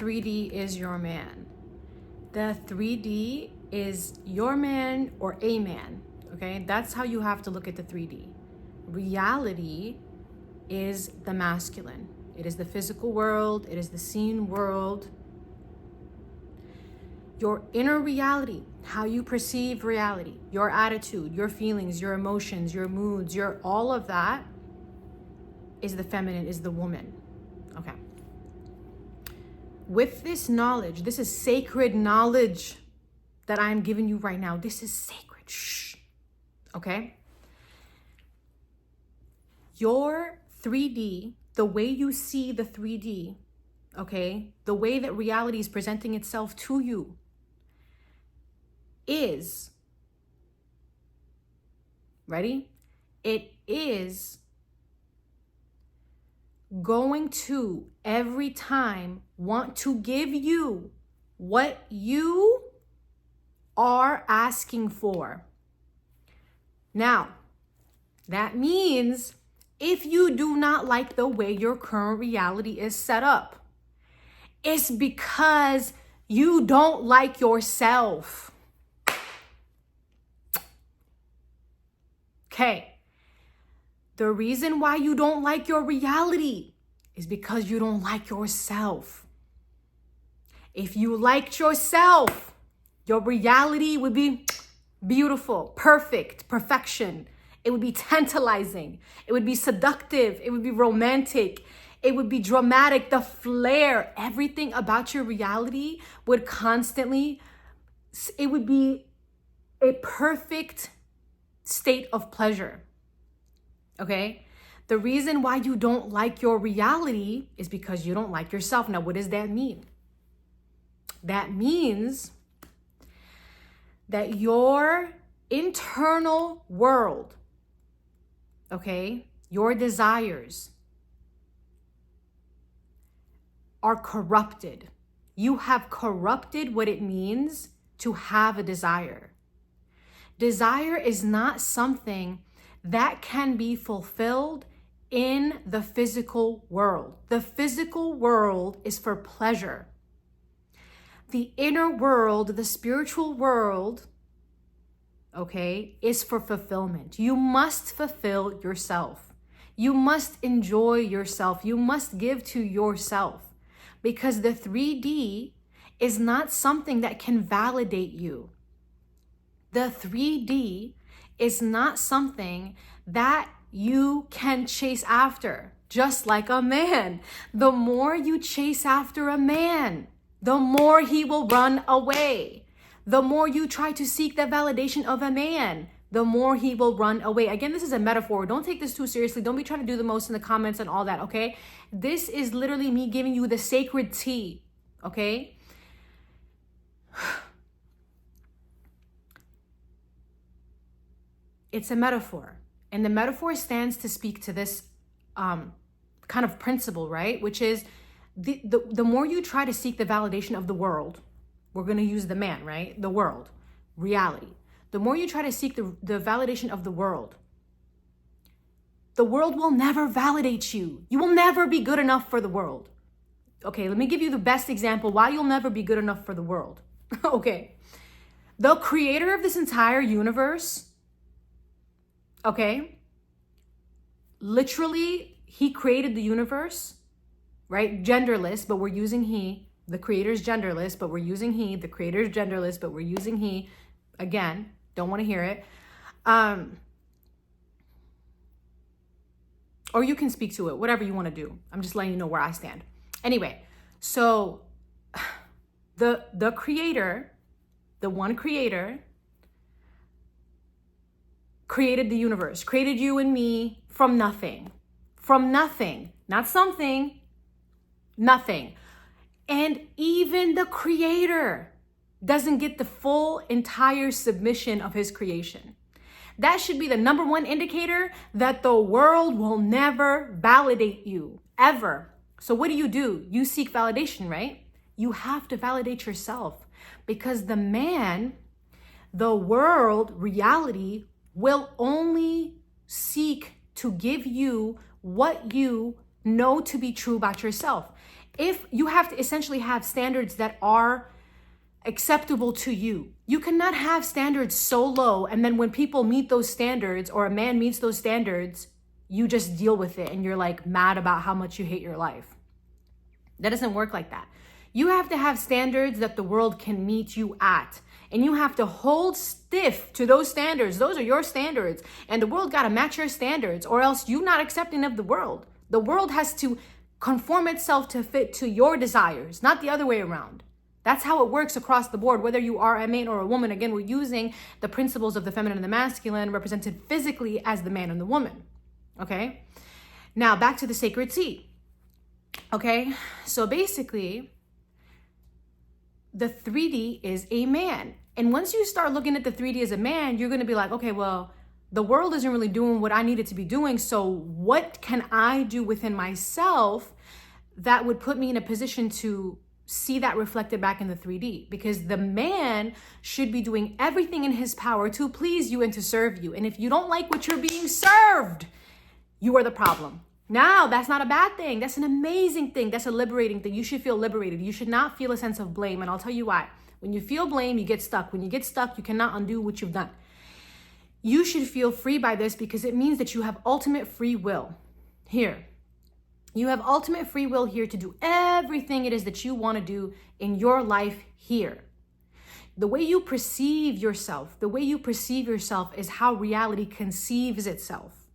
3D is your man. The 3D is your man or a man, okay? That's how you have to look at the 3D. Reality is the masculine. It is the physical world. It is the seen world. Your inner reality, how you perceive reality, your attitude, your feelings, your emotions, your moods, your all of that is the feminine, is the woman. Okay. With this knowledge, this is sacred knowledge that I'm giving you right now. This is sacred. Shh. Okay? Your 3D, the way you see the 3D, okay, the way that reality is presenting itself to you is, ready? It is going to every time want to give you what you are asking for. Now, that means if you do not like the way your current reality is set up, it's because you don't like yourself. Okay. The reason why you don't like your reality is because you don't like yourself. If you liked yourself, your reality would be beautiful, perfect, perfection. It would be tantalizing. It would be seductive. It would be romantic. It would be dramatic. The flair, everything about your reality would constantly, it would be a perfect state of pleasure. Okay? The reason why you don't like your reality is because you don't like yourself. Now, what does that mean? That means that your internal world, okay, your desires are corrupted. You have corrupted what it means to have a desire. Desire is not something that can be fulfilled in the physical world. The physical world is for pleasure. The inner world, the spiritual world, okay, is for fulfillment. You must fulfill yourself. You must enjoy yourself. You must give to yourself, because the 3D is not something that can validate you. The 3D is not something that you can chase after, just like a man. The more you chase after a man, the more he will run away. The more you try to seek the validation of a man, the more he will run away. Again, this is a metaphor. Don't take this too seriously. Don't be trying to do the most in the comments and all that, okay? This is literally me giving you the sacred tea, okay? It's a metaphor. And the metaphor stands to speak to this kind of principle, right? Which is the more you try to seek the validation of the world, we're going to use the man, right? The world, reality. The more you try to seek the validation of the world will never validate you. You will never be good enough for the world. Okay, let me give you the best example why you'll never be good enough for the world. Okay. The creator of this entire universe, okay, literally, he created the universe, right? Genderless, but we're using he. The creator's genderless, but we're using he. The creator's genderless, but we're using he. Again, don't want to hear it. Or you can speak to it, whatever you want to do. I'm just letting you know where I stand. Anyway, so the creator, the one creator, created the universe, created you and me from nothing. From nothing. Not something, nothing. And even the creator doesn't get the full entire submission of his creation. That should be the number one indicator that the world will never validate you, ever. So what do? You seek validation, right? You have to validate yourself, because the man, the world, reality will only seek to give you what you know to be true about yourself. If you have to essentially have standards that are acceptable to you. You cannot have standards so low, and then when people meet those standards or a man meets those standards, you just deal with it and you're like mad about how much you hate your life. That doesn't work like that. You have to have standards that the world can meet you at. And you have to hold stiff to those standards. Those are your standards. And the world got to match your standards, or else you're not accepting of the world. The world has to conform itself to fit to your desires, not the other way around. That's how it works across the board, whether you are a man or a woman. Again, we're using the principles of the feminine and the masculine represented physically as the man and the woman. Okay? Now, back to the sacred seed. Okay? So basically, the 3D is a man. And once you start looking at the 3D as a man, you're going to be like, okay, well, the world isn't really doing what I need it to be doing. So what can I do within myself that would put me in a position to see that reflected back in the 3D? Because the man should be doing everything in his power to please you and to serve you. And if you don't like what you're being served, you are the problem. Now, that's not a bad thing. That's an amazing thing. That's a liberating thing. You should feel liberated. You should not feel a sense of blame. And I'll tell you why. When you feel blame, you get stuck. When you get stuck, you cannot undo what you've done. You should feel free by this because it means that you have ultimate free will here. You have ultimate free will here to do everything it is that you want to do in your life here. The way you perceive yourself, is how reality conceives itself.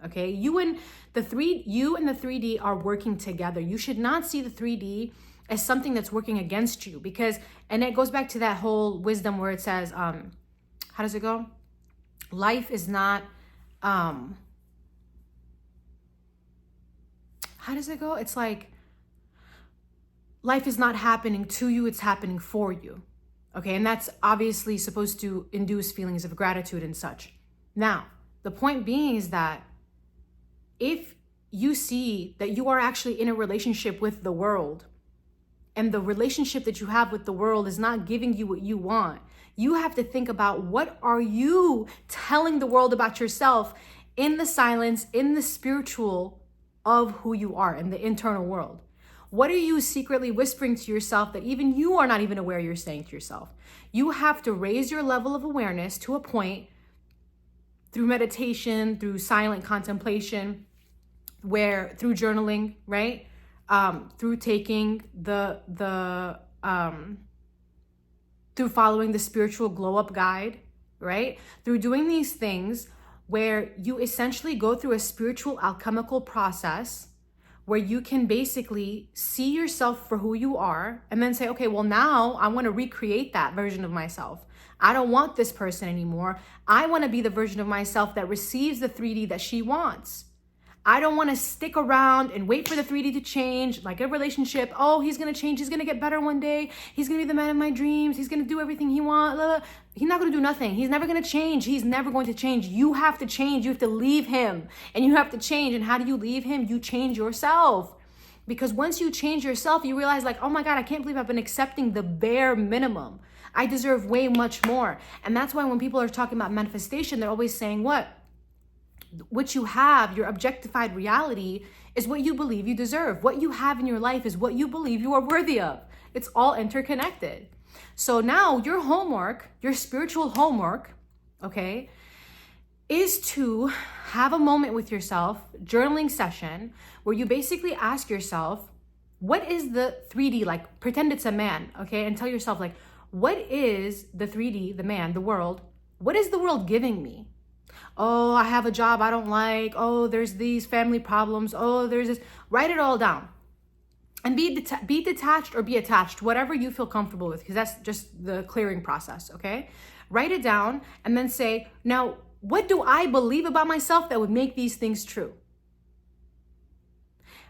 Okay, you and the 3D are working together. You should not see the 3D as something that's working against you, because, and it goes back to that whole wisdom where it says, how does it go? Life is not, how does it go? It's like, life is not happening to you, it's happening for you. Okay, and that's obviously supposed to induce feelings of gratitude and such. Now, the point being is that if you see that you are actually in a relationship with the world, and the relationship that you have with the world is not giving you what you want, you have to think about, what are you telling the world about yourself in the silence, in the spiritual of who you are, in the internal world? What are you secretly whispering to yourself that even you are not even aware you're saying to yourself? You have to raise your level of awareness to a point through meditation, through silent contemplation, where through journaling, right? Through taking through following the spiritual glow up guide, right? Through doing these things where you essentially go through a spiritual alchemical process where you can basically see yourself for who you are and then say, okay, well, now I want to recreate that version of myself. I don't want this person anymore. I want to be the version of myself that receives the 3D that she wants. I don't want to stick around and wait for the 3D to change, like a relationship. Oh, he's going to change. He's going to get better one day. He's going to be the man of my dreams. He's going to do everything he wants. Blah, blah. He's not going to do nothing. He's never going to change. He's never going to change. You have to change. You have to leave him and you have to change. And how do you leave him? You change yourself. Because once you change yourself, you realize like, oh my God, I can't believe I've been accepting the bare minimum. I deserve way much more. And that's why when people are talking about manifestation, they're always saying what you have, your objectified reality, is what you believe you deserve. What you have in your life is what you believe you are worthy of. It's all interconnected. So now your homework, your spiritual homework, okay, is to have a moment with yourself, journaling session, where you basically ask yourself, what is the 3D, like pretend it's a man, okay, and tell yourself like, what is the 3D, the man, the world, what is the world giving me? Oh, I have a job I don't like. Oh, there's these family problems. Oh, there's this. Write it all down. And be detached or be attached, whatever you feel comfortable with, because that's just the clearing process, okay? Write it down and then say, now, what do I believe about myself that would make these things true?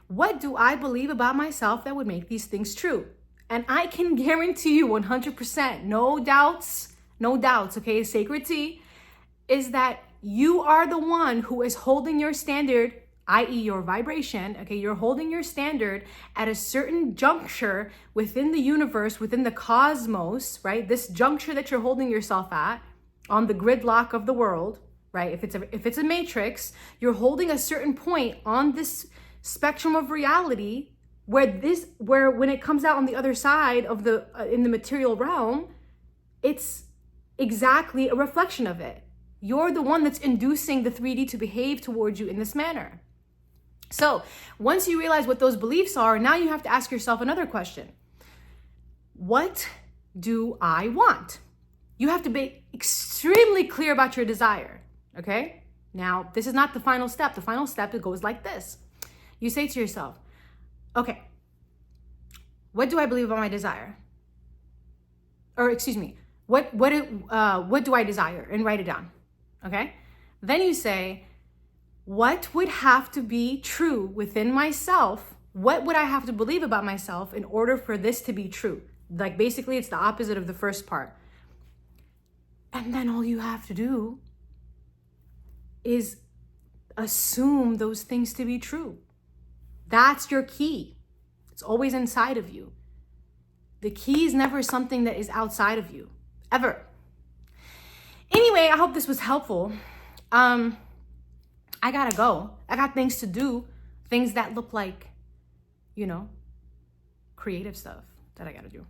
What do I believe about myself that would make these things true? And I can guarantee you 100%, no doubts, okay? Sacred T is that you are the one who is holding your standard, i.e. your vibration, okay? You're holding your standard at a certain juncture within the universe, within the cosmos, right? This juncture that you're holding yourself at on the gridlock of the world, right? If it's a matrix, you're holding a certain point on this spectrum of reality where when it comes out on the other side of the in the material realm, it's exactly a reflection of it. You're the one that's inducing the 3D to behave towards you in this manner. So once you realize what those beliefs are, now you have to ask yourself another question. What do I want? You have to be extremely clear about your desire, okay? Now, this is not the final step. The final step, it goes like this. You say to yourself, okay, what do I believe about my desire? Or excuse me, what do I desire? And write it down, okay? Then you say, what would have to be true within myself? What would I have to believe about myself in order for this to be true? Like basically it's the opposite of the first part. And then all you have to do is assume those things to be true. That's your key. It's always inside of you. The key is never something that is outside of you, ever. Anyway, I hope this was helpful. I gotta go. I got things to do, things that look like, creative stuff that I gotta do.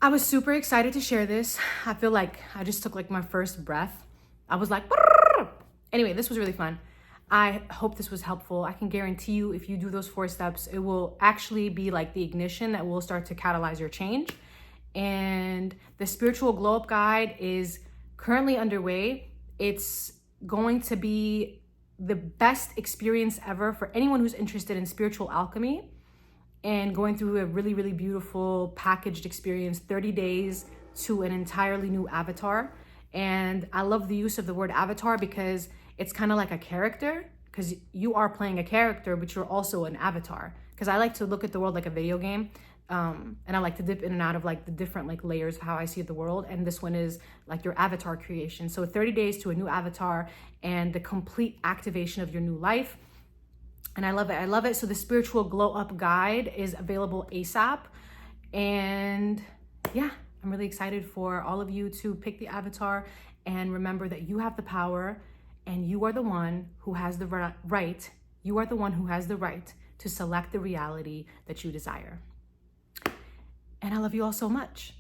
I was super excited to share this. I feel like I just took like my first breath. I was like, brrr. Anyway, this was really fun. I hope this was helpful. I can guarantee you if you do those 4 steps, it will actually be like the ignition that will start to catalyze your change. And the Spiritual Glow Up Guide is currently underway. It's going to be the best experience ever for anyone who's interested in spiritual alchemy and going through a really, really beautiful packaged experience, 30 days to an entirely new avatar. And I love the use of the word avatar because it's kind of like a character, because you are playing a character, but you're also an avatar. Because I like to look at the world like a video game. And I like to dip in and out of like the different like layers of how I see the world. And this one is like your avatar creation. So 30 days to a new avatar and the complete activation of your new life. And I love it. I love it. So the Spiritual Glow Up Guide is available ASAP. And yeah, I'm really excited for all of you to pick the avatar and remember that you have the power and you are the one who has the right. You are the one who has the right to select the reality that you desire. And I love you all so much.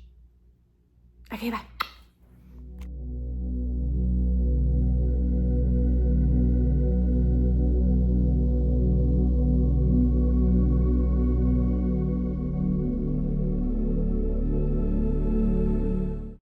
Okay, bye.